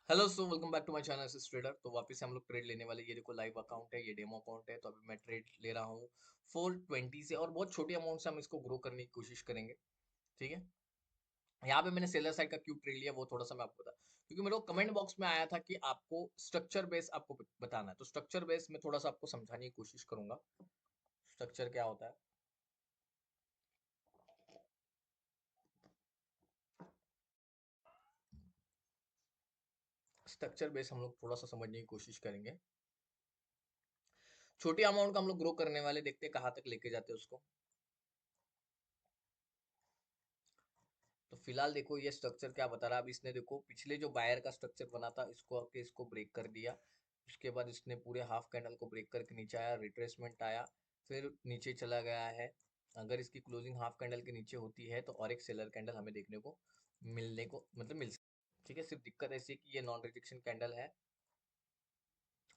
Hello so welcome back to my channel S trader. तो वापस से हम लोग ट्रेड लेने वाले। ये देखो लाइव अकाउंट है, ये डेमो अकाउंट है। तो अभी मैं ट्रेड ले रहा हूँ 420 से और बहुत छोटी अमाउंट से हम इसको ग्रो करने की कोशिश करेंगे। ठीक है, यहाँ पे मैंने सेलर साइड का क्यों ट्रेड लिया वो थोड़ा सा मैं आपको बता, क्योंकि मेरे को कमेंट बॉक्स में आया था कि आपको स्ट्रक्चर बेस आपको बताना है। तो स्ट्रक्चर बेस में थोड़ा सा आपको समझाने की कोशिश करूंगा स्ट्रक्चर क्या होता है। स्ट्रक्चर बेस हम लोग थोड़ा सा समझने की कोशिश करेंगे। छोटी अमाउंट का हम लोग ग्रो करने वाले, देखते हैं कहाँ तक लेके जाते हैं उसको। तो फिलहाल देखो ये स्ट्रक्चर क्या बता रहा है। अब इसने देखो पिछले जो बायर का स्ट्रक्चर बना था इसको आके इसको ब्रेक कर दिया। उसके बाद इसने पूरे हाफ कैंडल को ब्रेक करके नीचे आया, रिट्रेसमेंट आया, फिर नीचे चला गया है। अगर इसकी क्लोजिंग हाफ कैंडल के नीचे होती है तो और एक सेलर कैंडल हमें देखने को मिलने को मतलब मिल सकती है। ठीक है, सिर्फ दिक्कत ऐसी है कि ये नॉन रिजेक्शन कैंडल है।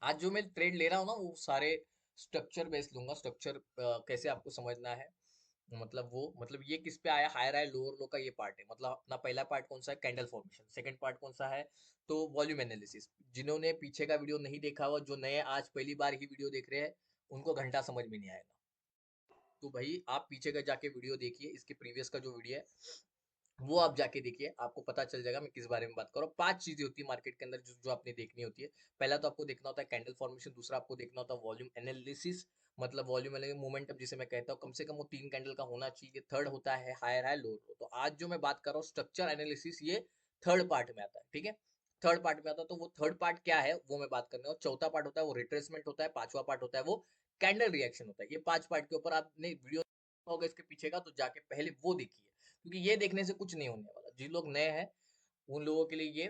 आज जो मैं ट्रेड ले रहा हूँ ना वो सारे स्ट्रक्चर बेस्ड लूंगा। स्ट्रक्चर कैसे आपको समझना है, मतलब वो मतलब ये किस पे आया, हायर हाई लोअर लो का ये पार्ट है। मतलब अपना पहला पार्ट कौन सा है, कैंडल फॉर्मेशन। सेकंड पार्ट कौन सा है, तो वॉल्यूम एनालिसिस। जिन्होंने पीछे का वीडियो नहीं देखा हुआ, जो नए आज पहली बार ही वीडियो देख रहे हैं, उनको घंटा समझ में नहीं आएगा। तो भाई आप पीछे का जाके वीडियो देखिए, इसके प्रीवियस का जो वीडियो है वो आप जाके देखिए, आपको पता चल जाएगा मैं किस बारे में बात कर रहा हूँ। 5 चीजें होती है मार्केट के अंदर जो आपने देखनी होती है। पहला तो आपको देखना होता है कैंडल फॉर्मेशन, दूसरा आपको देखना होता है वॉल्यूम एनालिसिस, मतलब वॉल्यूम एनालिसिस मोमेंटम जिसे मैं कहता हूँ, कम से कम वो 3 कैंडल का होना चाहिए। थर्ड होता है हायर हाई लोअर लो। तो आज जो मैं बात कर रहा हूँ स्ट्रक्चर एनालिसिस, ये थर्ड पार्ट में आता है। ठीक है, थर्ड पार्ट में आता है। तो वो थर्ड पार्ट क्या है वो मैं बात करने, और चौथा पार्ट होता है वो रिट्रेसमेंट होता है, पांचवा पार्ट होता है वो कैंडल रिएक्शन होता है। ये 5 पार्ट के ऊपर आपने वीडियो होगा इसके पीछे का, तो जाके पहले वो देखिए, क्योंकि ये देखने से कुछ नहीं होने वाला। जिन लोग नए हैं उन लोगों के लिए ये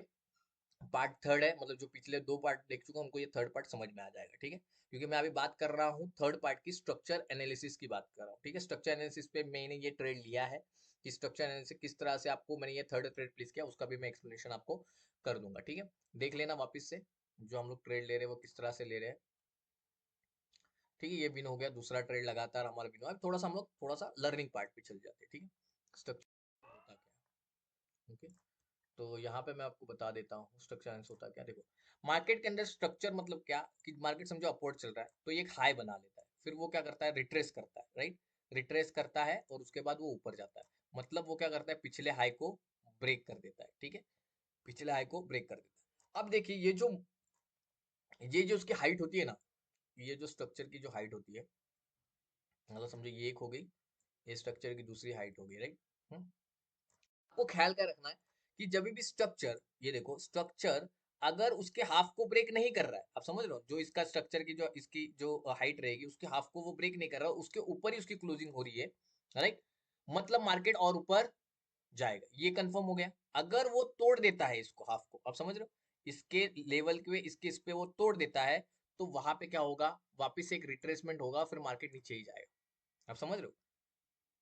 पार्ट थर्ड है, मतलब जो पिछले 2 पार्ट देख चुका उनको ये थर्ड पार्ट समझ में आ जाएगा। ठीक है, क्योंकि मैं अभी बात कर रहा हूँ थर्ड पार्ट की, स्ट्रक्चर एनालिसिस की बात कर रहा हूँ। ठीक है, स्ट्रक्चर एनालिसिस पे मैंने ये ट्रेड लिया है कि स्ट्रक्चर एनालिसिस किस तरह से आपको मैंने ये थर्ड ट्रेड प्लेस किया, उसका भी मैं एक्सप्लेनेशन आपको कर दूंगा। ठीक है, देख लेना वापिस से जो हम लोग ट्रेड ले रहे हैं वो किस तरह से ले रहे हैं। ठीक है, ये बिन हो गया, दूसरा ट्रेड लगातार हमारा बिन हुआ। अब थोड़ा सा हम लोग थोड़ा सा लर्निंग पार्ट पे चल जाते हैं। ठीक है, स्ट्रक्चर होता क्या है। ओके, तो यहाँ पे मैं आपको बता देता हूँ स्ट्रक्चर एनालिसिस होता क्या। देखो मार्केट के अंदर स्ट्रक्चर मतलब क्या, कि मार्केट समझो अपवर्ड चल रहा है तो ये एक हाई बना लेता है, फिर वो क्या करता है, रिट्रेस करता है। राइट, रिट्रेस करता है और उसके बाद वो ऊपर जाता है। मतलब वो क्या करता है, पिछले हाई को ब्रेक कर देता है। ठीक है, पिछले हाई को ब्रेक कर देता है। अब देखिए ये जो उसकी हाइट होती है ना, ये जो स्ट्रक्चर की जो हाइट होती है, मतलब समझो ये एक हो गई, ये स्ट्रक्चर की दूसरी हाइट हो गई। राइट, आपको ख्याल क्या रखना है कि जब भी स्ट्रक्चर, ये देखो स्ट्रक्चर अगर उसके हाफ को ब्रेक नहीं कर रहा है, आप समझ रहे हो, जो इसका स्ट्रक्चर की जो इसकी जो हाइट रहेगी उसके हाफ को वो ब्रेक नहीं कर रहा, उसके ऊपर ही उसकी क्लोजिंग हो रही है। राइट, मतलब मार्केट और ऊपर जाएगा, ये कंफर्म हो गया। अगर वो तोड़ देता है इसको हाफ को, आप समझ रहे हो, इसके लेवल के इसके इस पे वो तोड़ देता है, तो वहां पे क्या होगा, वापिस एक रिट्रेसमेंट होगा, फिर मार्केट नीचे ही जाएगा। आप समझ रहे हो,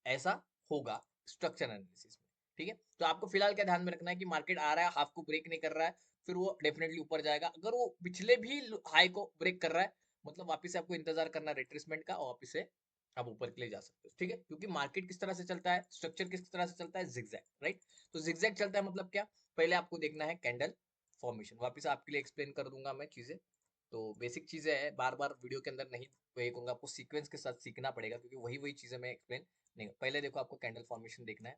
ऐसा होगा स्ट्रक्चर एनालिसिस में। ठीक है, तो आपको फिलहाल क्या ध्यान में रखना है कि मार्केट आ रहा है, हाफ को ब्रेक नहीं कर रहा है, फिर वो डेफिनेटली ऊपर जाएगा। अगर वो पिछले भी हाई को ब्रेक कर रहा है, मतलब वापस से आपको इंतजार करना रिट्रेसमेंट का, और वापस से आप ऊपर के लिए जा सकते हो। ठीक है, क्योंकि मार्केट किस तरह से चलता है, स्ट्रक्चर किस तरह से चलता है, जिगजैग। राइट, तो जिगजैग चलता है मतलब क्या, पहले आपको देखना है कैंडल फॉर्मेशन। वापस आपके लिए एक्सप्लेन कर दूंगा मैं चीजें, तो बेसिक चीजें है, बार बार वीडियो के अंदर नहीं वही कहूंगा, आपको सीक्वेंस के साथ सीखना पड़ेगा, क्योंकि वही वही चीजें मैं एक्सप्लेन नहीं। पहले देखो आपको कैंडल फॉर्मेशन देखना है,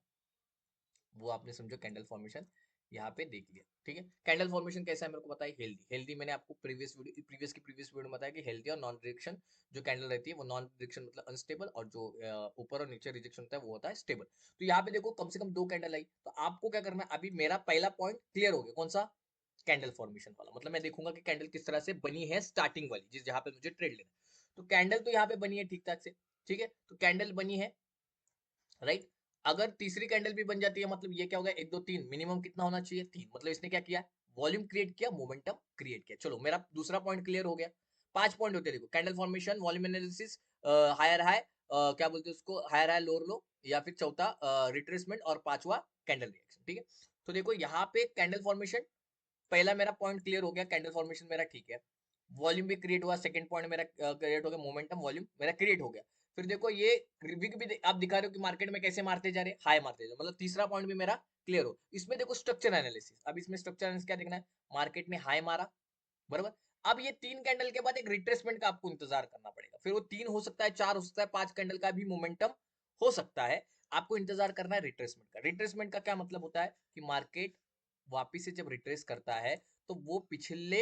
वो आपने समझो कैंडल फॉर्मेशन यहाँ पे देख लिया। ठीक है, कैंडल फॉर्मेशन कैसा है मेरे को बताइए। हेल्दी, हेल्दी मैंने आपको प्रीवियस वीडियो में बताया कि हेल्दी और नॉन रिजेक्शन जो कैंडल रहती है, वो नॉन रिजेक्शन मतलब अनस्टेबल, और जो ऊपर और नीचे रिजेक्शन होता है वो होता है स्टेबल। तो यहाँ पे देखो कम से कम 2 कैंडल आई, तो आपको क्या करना है, अभी मेरा पहला पॉइंट क्लियर हो गया, कौन सा, कैंडल फॉर्मेशन वाला। मतलब मैं देखूंगा कि कैंडल किस तरह से बनी है, स्टार्टिंग वाली जिस जहां पे मुझे ट्रेड लेना है। तो कैंडल तो यहाँ पे बनी है ठीक ठाक से। ठीक है, तो कैंडल बनी है। राइट, अगर तीसरी कैंडल भी बन जाती है, मतलब ये क्या होगा, 1 2 3 मिनिमम कितना होना चाहिए, 3। मतलब इसने क्या किया, वॉल्यूम क्रिएट किया, मोमेंटम क्रिएट किया। चलो मेरा दूसरा पॉइंट क्लियर हो गया। 5 पॉइंट होते हैं देखो, candle formation, volume analysis, higher high, क्या बोलते हैं उसको, हायर हाई लोअर लो, या फिर चौथा रिट्रेसमेंट, और पांचवा कैंडल रिएक्शन। ठीक है, तो देखो यहाँ पे कैंडल फॉर्मेशन, पहला मेरा पॉइंट क्लियर हो गया, कैंडल फॉर्मेशन मेरा ठीक है, वॉल्यूम भी क्रिएट हुआ, सेकंड पॉइंट मेरा क्रिएट हो गया, मोमेंटम वॉल्यूम मेरा क्रिएट हो गया। फिर देखो ये विग भी आप दिखा रहे हो कि मार्केट में कैसे मारते जा रहे हैं, हाई मारते जा रहे, मतलब तीसरा पॉइंट भी मेरा क्लियर हो। इसमें देखो स्ट्रक्चर एनालिसिस, अब इसमें स्ट्रक्चर एनालिसिस क्या देखना है, मार्केट ने हाई मारा, बराबर। अब ये 3 कैंडल के बाद एक रिट्रेसमेंट का आपको इंतजार करना पड़ेगा, फिर वो 3 हो सकता है, 4 हो सकता है, 5 कैंडल का भी मोमेंटम हो सकता है। आपको इंतजार करना है रिट्रेसमेंट का। रिट्रेसमेंट का क्या मतलब होता है कि मार्केट वापिस से जब रिट्रेस करता है तो वो पिछले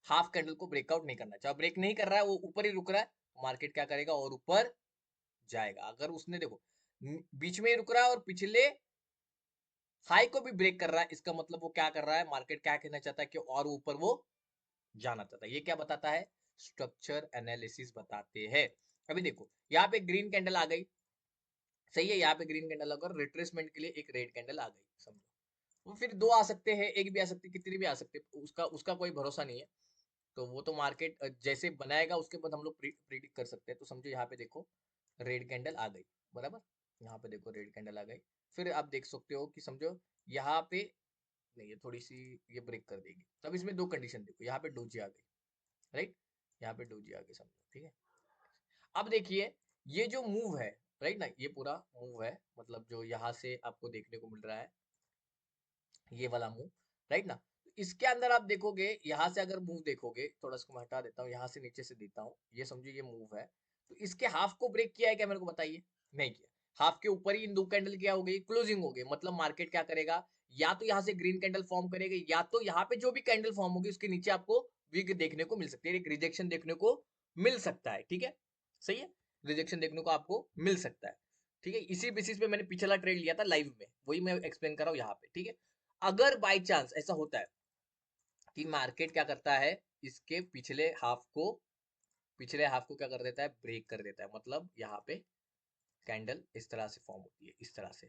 हाफ कैंडल को ब्रेकआउट नहीं करना चाहिए, ब्रेक नहीं कर रहा है, वो ऊपर ही रुक रहा है, मार्केट क्या करेगा और ऊपर जाएगा। अगर उसने देखो बीच में ही रुक रहा है और पिछले हाई को भी ब्रेक कर रहा है, इसका मतलब वो क्या कर रहा है, मार्केट क्या कहना चाहता है कि और ऊपर वो जाना चाहता है। ये क्या बताता है, स्ट्रक्चर एनालिसिस बताते हैं। अभी देखो यहाँ पे ग्रीन कैंडल आ गई, सही है, यहाँ पे ग्रीन कैंडल अगर रिट्रेसमेंट के लिए एक रेड कैंडल आ गई, समझो वो फिर 2 आ सकते हैं, एक भी आ सकती है, कितनी भी आ सकती है, उसका उसका कोई भरोसा नहीं है। तो वो तो मार्केट जैसे बनाएगा उसके बाद हम लोग प्रिडिक्ट कर सकते हैं। तो समझो यहाँ पे देखो रेड कैंडल आ गई, बराबर, यहाँ पे देखो रेड कैंडल आ गई। फिर आप देख सकते हो कि समझो यहाँ पे नहीं, ये थोड़ी सी ये ब्रेक कर देगी, तब इसमें 2 कंडीशन देखो, यहाँ पे डोजी आ गई, राइट, यहाँ पे डोजी आ गई, समझो, ठीक है। अब देखिए ये जो मूव है, राइट ना, ये पूरा मूव है, मतलब जो यहाँ से आपको देखने को मिल रहा है ये वाला मूव, राइट ना। इसके अंदर आप देखोगे यहाँ से अगर मूव देखोगे, थोड़ा सा मैं हटा देता हूँ, यहाँ से नीचे से देता हूँ, ये समझो ये मूव है, तो इसके हाफ को ब्रेक किया है क्या, मेरे को बताइए, नहीं किया। हाफ के ऊपर ही इन 2 कैंडल क्या हो गई, क्लोजिंग हो गई, मतलब मार्केट क्या करेगा, या तो यहाँ से ग्रीन कैंडल फॉर्म करेगा, या तो यहाँ पे जो भी कैंडल फॉर्म होगी उसके नीचे आपको विग देखने को मिल सकती है, एक रिजेक्शन देखने को मिल सकता है, ठीक है, सही है, रिजेक्शन देखने को आपको मिल सकता है, ठीक है। इसी बेसिस पे मैंने पिछला ट्रेड लिया था लाइव में, वही मैं एक्सप्लेन कर रहा हूँ यहाँ पे, ठीक है। अगर बाई चांस ऐसा होता है कि मार्केट क्या करता है, इसके पिछले हाफ को क्या कर देता है, ब्रेक कर देता है, मतलब यहाँ पे कैंडल इस तरह से फॉर्म होती है, इस तरह से,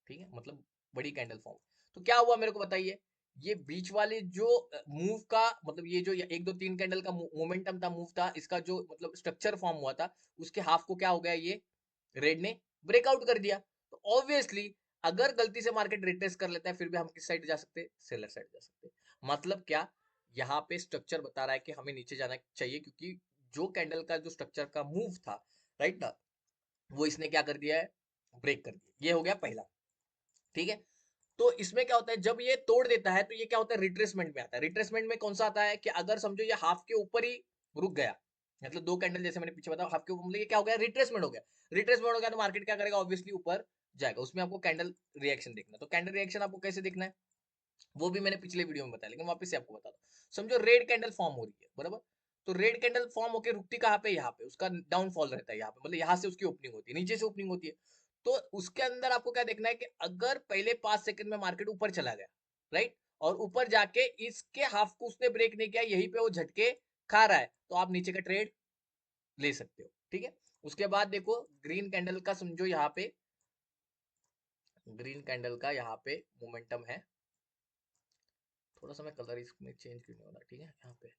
ठीक है, मतलब बड़ी कैंडल फॉर्म। तो क्या हुआ मेरे को बताइए, ये बीच वाले जो मूव का मतलब ये जो 1 2 3 कैंडल का मोमेंटम था, मूव था, इसका जो मतलब स्ट्रक्चर फॉर्म हुआ था, उसके हाफ को क्या हो गया, ये रेड ने ब्रेकआउट कर दिया। तो ऑब्वियसली अगर गलती से मार्केट रिट्रेस कर लेता है, फिर भी हम किस साइड जा सकते हैं, सेलर साइड जा सकते हैं। मतलब क्या, यहाँ पे स्ट्रक्चर बता रहा है कि हमें नीचे जाना चाहिए, क्योंकि जो कैंडल का जो स्ट्रक्चर का मूव था, राइट ना, वो इसने क्या कर दिया है, ब्रेक कर दिया। ये हो गया पहला, ठीक है। तो इसमें क्या होता है, जब ये तोड़ देता है तो ये क्या होता है, रिट्रेसमेंट में आता है। रिट्रेसमेंट में कौन सा आता है कि अगर समझो ये हाफ के ऊपर ही रुक गया, मतलब 2 कैंडल जैसे मैंने पीछे बताया, हाफ के ऊपर, मतलब ये क्या हो गया, रिट्रेसमेंट हो गया। रिट्रेसमेंट हो गया तो मार्केट क्या करेगा, ऑब्वियसली ऊपर जाएगा। उसमें आपको कैंडल रिएक्शन देखना है। तो कैंडल रिएक्शन आपको कैसे देखना है, वो भी मैंने पिछले वीडियो में बताया, लेकिन वापस से आपको बता दो। समझो रेड कैंडल फॉर्म हो रही है, बराबर, तो रेड कैंडल फॉर्म होकर रुकती कहाँ पे, यहाँ पे उसका डाउनफॉल रहता है, यहाँ पे मतलब यहाँ से उसकी ओपनिंग होती है, नीचे से ओपनिंग होती है। तो उसके अंदर आपको क्या देखना है कि अगर पहले 5 सेकंड में मार्केट ऊपर चला गया, राइट, और ऊपर जाके इसके हाफ को उसने ब्रेक नहीं किया, यहीं पे वो झटके खा रहा है, तो आप नीचे का ट्रेड ले सकते हो, ठीक है। उसके बाद देखो ग्रीन कैंडल का, समझो यहाँ पे ग्रीन कैंडल का यहाँ पे मोमेंटम है, थोड़ा सा मैं कलर इसमें चेंज क्यों नहीं हो रहा, ठीक है, यहाँ पे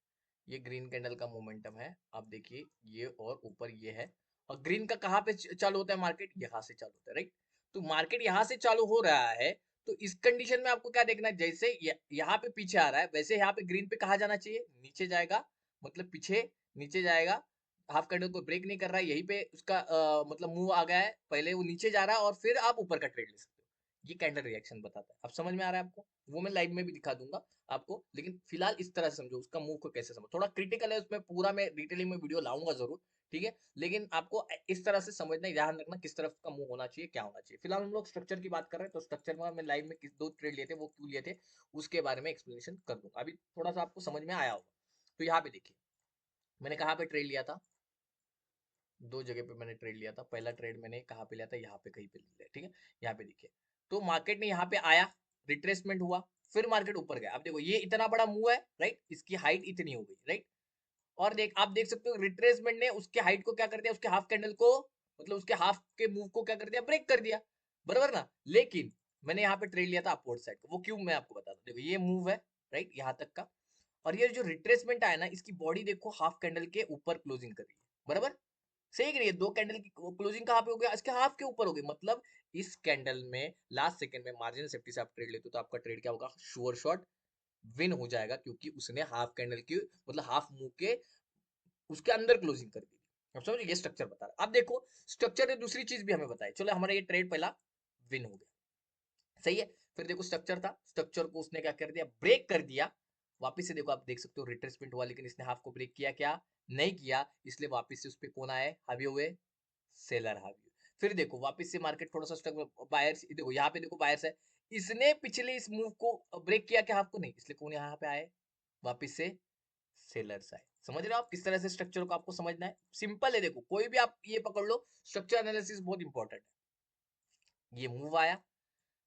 ये ग्रीन कैंडल का मोमेंटम है। आप देखिए ये और ऊपर ये है, और ग्रीन का कहाँ पे चालू होता है, मार्केट यहाँ से चालू होता है, राइट। तो मार्केट यहाँ से चालू हो रहा है, तो इस कंडीशन में आपको क्या देखना है, जैसे यहाँ पे पीछे आ रहा है, वैसे यहाँ पे ग्रीन पे कहा जाना चाहिए, नीचे जाएगा, मतलब पीछे नीचे जाएगा। हाफ कैंडल को ब्रेक नहीं कर रहा है, यहीं पे उसका मतलब मूव आ गया है, पहले वो नीचे जा रहा है और फिर आप ऊपर का ट्रेड ले सकते हो। ये कैंडल रिएक्शन बताता है। अब समझ में आ रहा है आपको, वो मैं लाइव में भी दिखा दूंगा आपको, लेकिन फिलहाल इस तरह से समझो, उसका मूव को कैसे समझो, थोड़ा क्रिटिकल है, उसमें पूरा मैं डिटेलिंग में वीडियो लाऊंगा जरूर, ठीक है, लेकिन आपको इस तरह से समझना, ध्यान रखना किस तरफ का मूव होना चाहिए, क्या होना चाहिए। फिलहाल हम लोग स्ट्रक्चर की बात कर रहे हैं, तो स्ट्रक्चर में मैं लाइव में किस 2 ट्रेड लिए थे, वो क्यों लिए थे, उसके बारे में एक्सप्लेनेशन कर दूंगा। अभी थोड़ा सा आपको समझ में आया होगा। तो यहाँ पे देखिए मैंने कहाँ पे ट्रेड लिया था, 2 जगह पे मैंने ट्रेड लिया था। पहला ट्रेड मैंने कहाँ पे लिया था, यहाँ पे कहीं पे लिया, ठीक है। यहाँ पे देखिए, तो मार्केट ने यहाँ पे आया, रिट्रेसमेंट हुआ, फिर मार्केट ऊपर गया। अब देखो ये इतना बड़ा मूव है, राइट, इसकी हाइट इतनी हो गई, राइट, और आप देख सकते हो रिट्रेसमेंट ने उसके हाइट को क्या कर दिया, उसके हाफ कैंडल को, मतलब उसके हाफ के मूव को क्या कर दिया, ब्रेक कर दिया, बराबर ना। लेकिन मैंने यहाँ पे ट्रेड लिया था अपवर्ड साइड को, वो क्यों मैं आपको बता दूं। देखो ये मूव है, राइट, यहाँ तक का, और ये जो रिट्रेसमेंट आया ना, इसकी बॉडी देखो हाफ कैंडल के ऊपर क्लोजिंग कर रही है, बराबर, सही करिए। 2 कैंडल की क्लोजिंग कहाँ पे हो गया, इसके हाफ के ऊपर हो गई, मतलब इस कैंडल में लास्ट सेकंड में मार्जिनल सेफ्टी से आप ट्रेड लेते हो, तो आपका ट्रेड क्या होगा, श्योर शॉट विन हो जाएगा, क्योंकि उसने हाफ कैंडल की मतलब हाफ मुंह के उसके अंदर क्लोजिंग कर दी। अब समझो ये स्ट्रक्चर बता रहा है। अब देखो स्ट्रक्चर ने दूसरी चीज भी हमें बताई, चलो हमारा ये ट्रेड पहला विन हो गया, सही है। फिर देखो स्ट्रक्चर था, स्ट्रक्चर को उसने क्या कर दिया, ब्रेक कर दिया। वापस से देखो आप देख सकते हो रिट्रेसमेंट हुआ, लेकिन इसने हाफ को ब्रेक किया क्या, नहीं किया, इसलिए वापस से उस पर कौन आए, हावी हुए, सेलर हावी हुए। फिर देखो वापस से मार्केट थोड़ा सा स्ट्रगल, बायर्स देखो यहाँ पे देखो बायर्स है, इसने पिछले इस मूव को ब्रेक किया क्या, हाफ को नहीं, इसलिए कौन यहाँ पे आए, वापस से सेलर्स आए। समझ रहे हो आप किस तरह से स्ट्रक्चर को आपको समझना है, सिंपल है। देखो कोई भी आप ये पकड़ लो, स्ट्रक्चर एनालिसिस बहुत इंपॉर्टेंट है। ये मूव आया,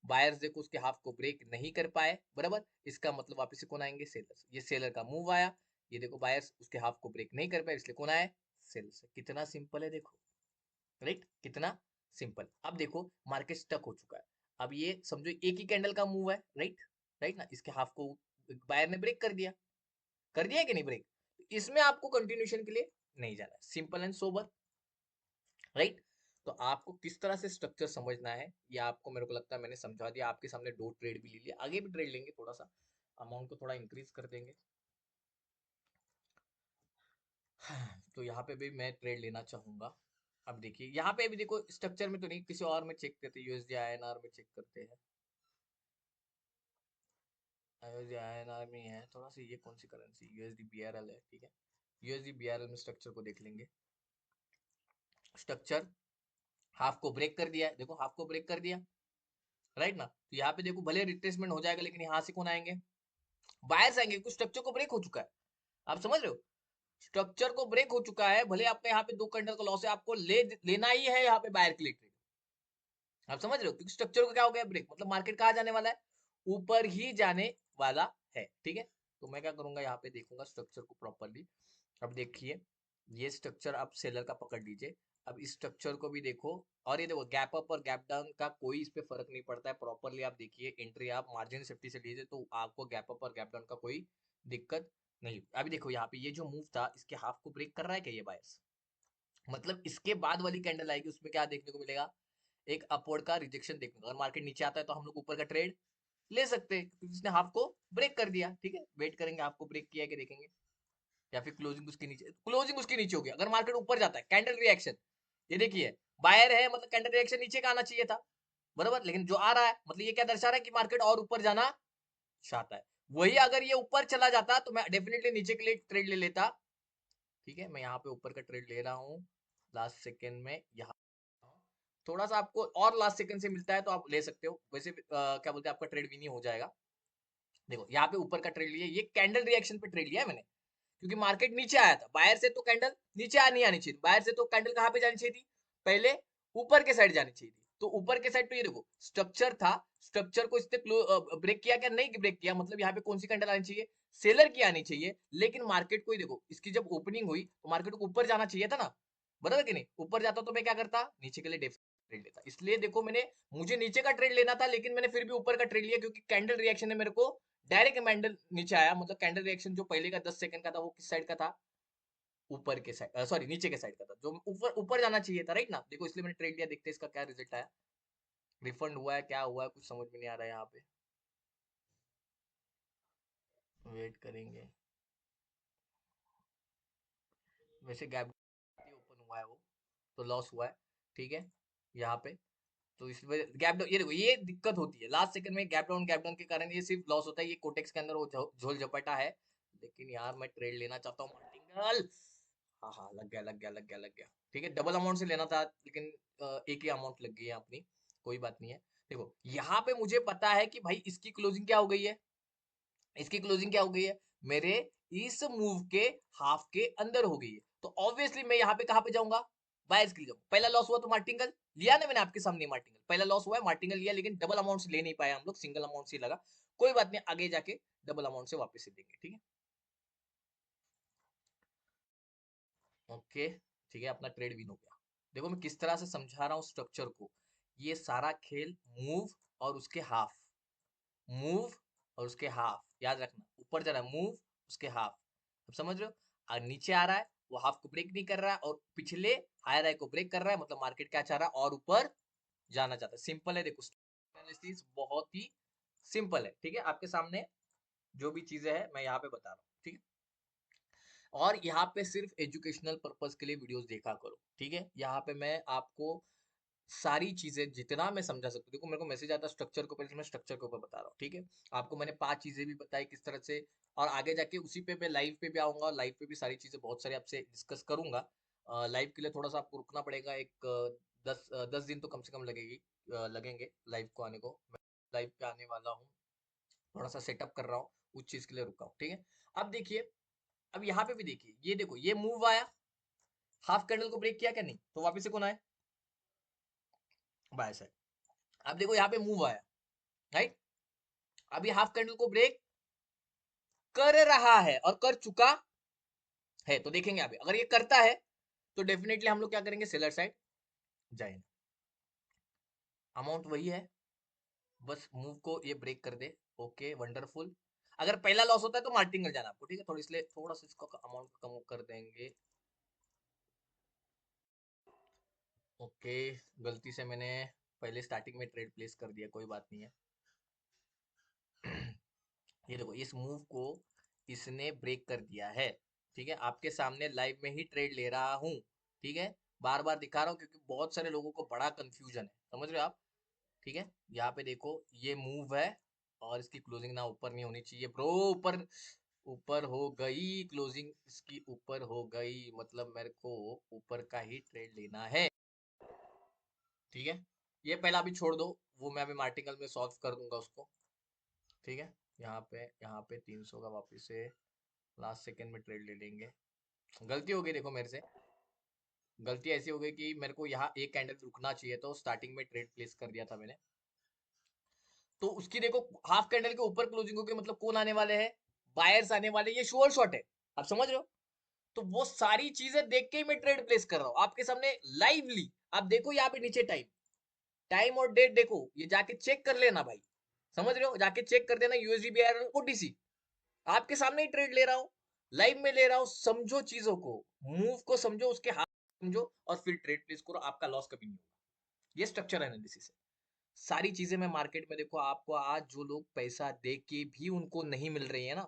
बायर्स देखो उसके हाफ को ब्रेक नहीं कर पाए, बराबर, इसका मतलब वापस से कौन आएंगे, सेलर्स। ये सेलर का मूव आया, ये देखो बायर्स उसके हाफ को ब्रेक नहीं कर पाए, इसलिए कौन आए, सेल्स। कितना सिंपल है देखो, राइट, कितना सिंपल। अब देखो मार्केट स्टक हो चुका है, अब ये समझो एक ही कैंडल का मूव है, राइट, राइट ना, इसके हाफ को बायर ने ब्रेक कर दिया, कर दिया कि नहीं ब्रेक, इसमें आपको कंटिन्यूशन के लिए नहीं जाना है, सिंपल एंड सोबर, राइट। तो आपको किस तरह से स्ट्रक्चर समझना है, ये आपको मेरे को लगता है मैंने समझा दिया, आपके सामने दो ट्रेड भी ले लिया, आगे भी ट्रेड लेंगे, थोड़ा सा अमाउंट को थोड़ा इंक्रीज कर देंगे। तो यहाँ पे भी मैं ट्रेड लेना चाहूंगा। अब देखिए यहाँ पे भी देखो स्ट्रक्चर में तो नहीं, किसी और में चेक करते हैं, यूएसडी आईएनआर में चेक करते हैं, यूएसडी आईएनआर में है थोड़ा सा, ये कौन सी करेंसी, यूएसडी बीआरएल है, ठीक है, यूएसडी बीआरएल में स्ट्रक्चर को देख लेंगे। स्ट्रक्चर हाफ को ब्रेक कर दिया है, देखो हाफ को ब्रेक कर दिया, राइट ना, तो यहाँ पे देखो भले रिट्रेसमेंट हो जाएगा, लेकिन यहाँ से कौन आएंगे, बायर्स आएंगे, कुछ स्ट्रक्चर को ब्रेक हो चुका है, आप समझ रहे हो, स्ट्रक्चर को ब्रेक हो चुका है, भले आपका यहाँ पे दो कैंडल का लॉस है, आपको लेना ही है यहाँ पे बायर के लिए ट्रेड, आप समझ रहे हो, क्योंकि स्ट्रक्चर को क्या हो गया ब्रेक, मतलब मार्केट कहाँ जाने वाला है, ऊपर ही जाने वाला है, ठीक है। तो मैं क्या करूंगा, यहाँ पे देखूंगा स्ट्रक्चर को प्रॉपरली। अब देखिए ये स्ट्रक्चर आप सेलर का पकड़ लीजिए, अब इस स्ट्रक्चर को भी देखो, और ये देखो गैप अप और गैप डाउन का कोई इस पे फर्क नहीं पड़ता है, प्रॉपरली आप देखिए, एंट्री आप मार्जिन सेफ्टी से लीजिए तो आपको गैप अप और गैप डाउन का कोई दिक्कत नहीं। अभी देखो यहाँ पे ये जो मूव था, इसके हाफ को ब्रेक कर रहा है क्या ये बायस, मतलब इसके बाद वाली कैंडल आएगी उसमें क्या देखने को मिलेगा, एक अपवर्ड का रिजेक्शन देखने को, अगर मार्केट नीचे आता है तो हम लोग ऊपर का ट्रेड ले सकते हैं, क्योंकि उसने हाफ को ब्रेक कर दिया, ठीक है, वेट करेंगे आपको ब्रेक किया है कि देखेंगे, या फिर क्लोजिंग उसके नीचे, क्लोजिंग उसके नीचे हो गया, अगर मार्केट ऊपर जाता है कैंडल रिएक्शन, ये देखिए बायर है, मतलब कैंडल रिएक्शन नीचे का आना चाहिए था, बराबर, लेकिन जो आ रहा है मतलब ये क्या दर्शा रहा है कि मार्केट और ऊपर जाना चाहता है, वही अगर ये ऊपर चला जाता तो मैं डेफिनेटली नीचे के लिए ट्रेड ले लेता, ठीक है, मैं यहाँ पे ऊपर का ट्रेड ले रहा हूँ, लास्ट सेकेंड में यहाँ थोड़ा सा आपको और लास्ट सेकंड से मिलता है तो आप ले सकते हो, वैसे क्या बोलते हैं आपका ट्रेड भी नहीं हो जाएगा। देखो यहाँ पे ऊपर का ट्रेड लिया, ये कैंडल रिएक्शन पे ट्रेड लिया है मैंने, क्योंकि मार्केट नीचे आया था, बायर से तो कैंडल नीचे नहीं आनी चाहिए, बायर से तो कैंडल कहाँ पे जानी चाहिए थी, पहले ऊपर के साइड जानी चाहिए थी, तो ऊपर के साइड पे ये देखो स्ट्रक्चर था, स्ट्रक्चर को इसने ब्रेक किया क्या, नहीं ब्रेक किया, मतलब यहाँ पे कौन सी कैंडल आनी चाहिए, सेलर की आनी चाहिए, लेकिन मार्केट को ही देखो, इसकी जब ओपनिंग हुई तो मार्केट को ऊपर जाना चाहिए था ना, बराबर कि नहीं, ऊपर जाता तो मैं क्या करता, नीचे के लिए ट्रेड लेता, इसलिए देखो मैंने, मुझे नीचे का ट्रेड लेना था, लेकिन मैंने फिर भी ऊपर का ट्रेड लिया, क्योंकि कैंडल रिएक्शन ने मेरे को डायरेक्ट कैंडल नीचे आया, मतलब कैंडल रिएक्शन जो पहले का 10 सेकंड का था वो किस साइड का था, ऊपर के साइड, सॉरी नीचे के साइड का था, जो ऊपर ऊपर जाना चाहिए था, राइट ना, देखो इसलिए मैंने ट्रेड लिया, देखते हैं इसका क्या रिजल्ट आया, रिफंड हुआ है क्या हुआ है कुछ समझ में नहीं आ रहा है, यहाँ पे वेट करेंगे, वैसे गैप ओपन हुआ है वो, तो लॉस हुआ है, ठीक है, यहाँ पे, तो इसमें गैप डाउन, ये देखो ये दिक्कत होती है लास्ट सेकंड में, गैप डाउन के कारण ये सिर्फ लॉस होता है, ये कोटेक्स के अंदर वो झोल झपटा है, लेकिन यार मैं ट्रेड लेना चाहता हूँ मार्टिंगल, हाँ हाँ लग गया लग गया लग गया लग गया, ठीक है, डबल अमाउंट से लेना था, लेकिन एक ही अमाउंट लग गई है अपनी, कोई बात नहीं है। देखो यहाँ पे मुझे पता है कि भाई इसकी क्लोजिंग क्या हो गई है, इसकी क्लोजिंग क्या हो गई है, मेरे इस मूव के हाफ के अंदर हो गई है, तो ऑब्वियसली मैं यहाँ पे कहाँ पे जाऊंगा, बायर्स के लिए जाऊंगा, पहला लॉस हुआ तो मार्टिंगल लिया ना मैंने आपके सामने, मार्टिंगल पहला लॉस हुआ है, मार्टिंगल लिया, लेकिन डबल अमाउंट से ले नहीं पाया हम लोग, सिंगल अमाउंट से लगा, कोई बात नहीं, आगे जाके डबल अमाउंट से वापस से देंगे, ठीक है, ओके, ठीक है, अपना ट्रेड विन हो गया। देखो मैं किस तरह से समझा रहा हूँ स्ट्रक्चर को, ये सारा खेल मूव और उसके हाफ, मूव और उसके हाफ, याद रखना, ऊपर जा रहा है मूव, उसके हाफ, अब समझ रहे हो, और नीचे आ रहा है वो हाफ को ब्रेक नहीं कर रहा है, और पिछले हायर हाई को ब्रेक कर रहा है, मतलब मार्केट क्या चाह रहा है, और ऊपर जाना चाहता है, सिंपल है, देखो एनालिसिस बहुत ही सिंपल है, ठीक है, आपके सामने जो भी चीजें है मैं यहाँ पे बता रहा हूँ, ठीक है, और यहाँ पे सिर्फ एजुकेशनल पर्पस के लिए वीडियोस देखा करो, ठीक है। यहाँ पे मैं आपको सारी चीजें जितना मैं समझा सकता हूँ, देखो मेरे को मैसेज आता है स्ट्रक्चर के ऊपर, मैं स्ट्रक्चर के ऊपर बता रहा हूँ, ठीक है। आपको मैंने 5 चीजें भी बताई किस तरह से, और आगे जाके उसी पे मैं लाइव पे भी आऊंगा, लाइव पे भी सारी चीजें बहुत सारी आपसे डिस्कस करूंगा। लाइव के लिए थोड़ा सा आपको रुकना पड़ेगा, एक 10 दिन तो कम से कम लगेंगे लाइव को आने को। मैं लाइव पे आने वाला हूँ, थोड़ा सा सेटअप कर रहा हूँ, उस चीज के लिए रुका हूँ, ठीक है। अब देखिए, अब यहाँ पे भी देखिए, ये देखो ये मूव आया, हाफ कैंडल को ब्रेक किया क्या, नहीं, तो वापिस से कौन आया, बाय साइड। अब देखो यहाँ पे मूव आया, राइट। अभी हाफ कैंडल को ब्रेक कर रहा है और कर चुका है, तो देखेंगे अभी अगर ये करता है तो डेफिनेटली हम लोग क्या करेंगे, सेलर साइड जाएंगे। अमाउंट वही है, बस मूव को ये ब्रेक कर दे, ओके वंडरफुल। अगर पहला लॉस होता है तो मार्टिंग कर जाना आपको, ठीक है। थोड़ा इसलिए थोड़ा सा इसका अमाउंट कम कर देंगे, ओके। गलती से मैंने पहले स्टार्टिंग में ट्रेड प्लेस कर दिया, कोई बात नहीं है। ये देखो इस मूव को इसने ब्रेक कर दिया है, ठीक है। आपके सामने लाइव में ही ट्रेड ले रहा हूं, ठीक है। बार बार दिखा रहा हूं क्योंकि बहुत सारे लोगों को बड़ा कंफ्यूजन है, समझ रहे हो आप, ठीक है। यहाँ पे देखो ये मूव है और इसकी क्लोजिंग ना ऊपर नहीं होनी चाहिए ब्रो, ऊपर ऊपर हो गई क्लोजिंग, इसकी ऊपर हो गई, मतलब मेरे को ऊपर का ही ट्रेड लेना है, ठीक है। ये पहला अभी छोड़ दो, वो मैं अभी मार्टिकल में सॉल्व कर दूंगा उसको, ठीक है। यहाँ पे 300 का वापिस से लास्ट सेकंड में ट्रेड ले लेंगे। गलती हो गई देखो मेरे से, गलती ऐसी हो गई कि मेरे को यहाँ एक कैंडल रुकना चाहिए, तो स्टार्टिंग में ट्रेड प्लेस कर दिया था मैंने, तो उसकी देखो हाफ कैंडल के ऊपर क्लोजिंग हो गई, मतलब कौन आने वाले हैं, बायर्स आने वाले, ये श्योर शॉट है, आप समझ रहे हो। तो वो सारी चीजें देख के ही मैं ट्रेड प्लेस कर रहा हूँ आपके सामने लाइवली। आप देखो यहाँ पे नीचे टाइम, टाइम और डेट देखो, ये जाके चेक कर लेना भाई, समझ रहे हो, जाके चेक कर देना, यूएसडी बीआर ओटीसी आपके सामने ही ट्रेड ले रहा हूँ, लाइव में ले रहा हूँ, समझो चीजों को, मूव को समझो, उसके हाथ समझो, और फिर ट्रेड प्लेस करो, आपका लॉस कभी नहीं होगा। ये स्ट्रक्चर एनालिसिस है, सारी चीजें मैं मार्केट में देखो, आपको आज जो लोग पैसा दे के भी उनको नहीं मिल रही है ना,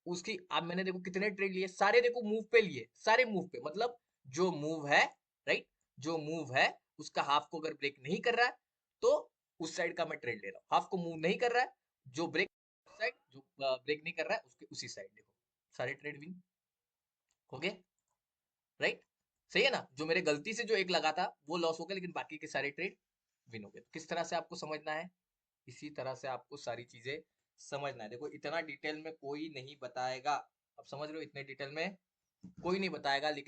उसकी अब मैंने देखो कितने ट्रेड लिए, सारे देखो मूव पे लिए, सारे मूव पे, मतलब जो मूव है, राइट, जो मूव है उसका हाफ को अगर ब्रेक नहीं कर रहा है तो उस साइड का मैं ट्रेड ले रहा हूँ, हाफ को मूव नहीं कर रहा है, जो ब्रेक साइड, जो ब्रेक नहीं कर रहा है उसके उसी साइड देखो, सारे ट्रेड विन हो गए, राइट। सही है ना, जो मेरे गलती से जो एक लगा था वो लॉस हो गया, लेकिन बाकी के सारे ट्रेड विन हो गए। तो किस तरह से आपको समझना है, इसी तरह से आपको सारी चीजें समझना है। देखो इतना डिटेल में कोई नहीं बताएगा, अब समझ रहे हो, इतने डिटेल में कोई नहीं बताएगा, लेकिन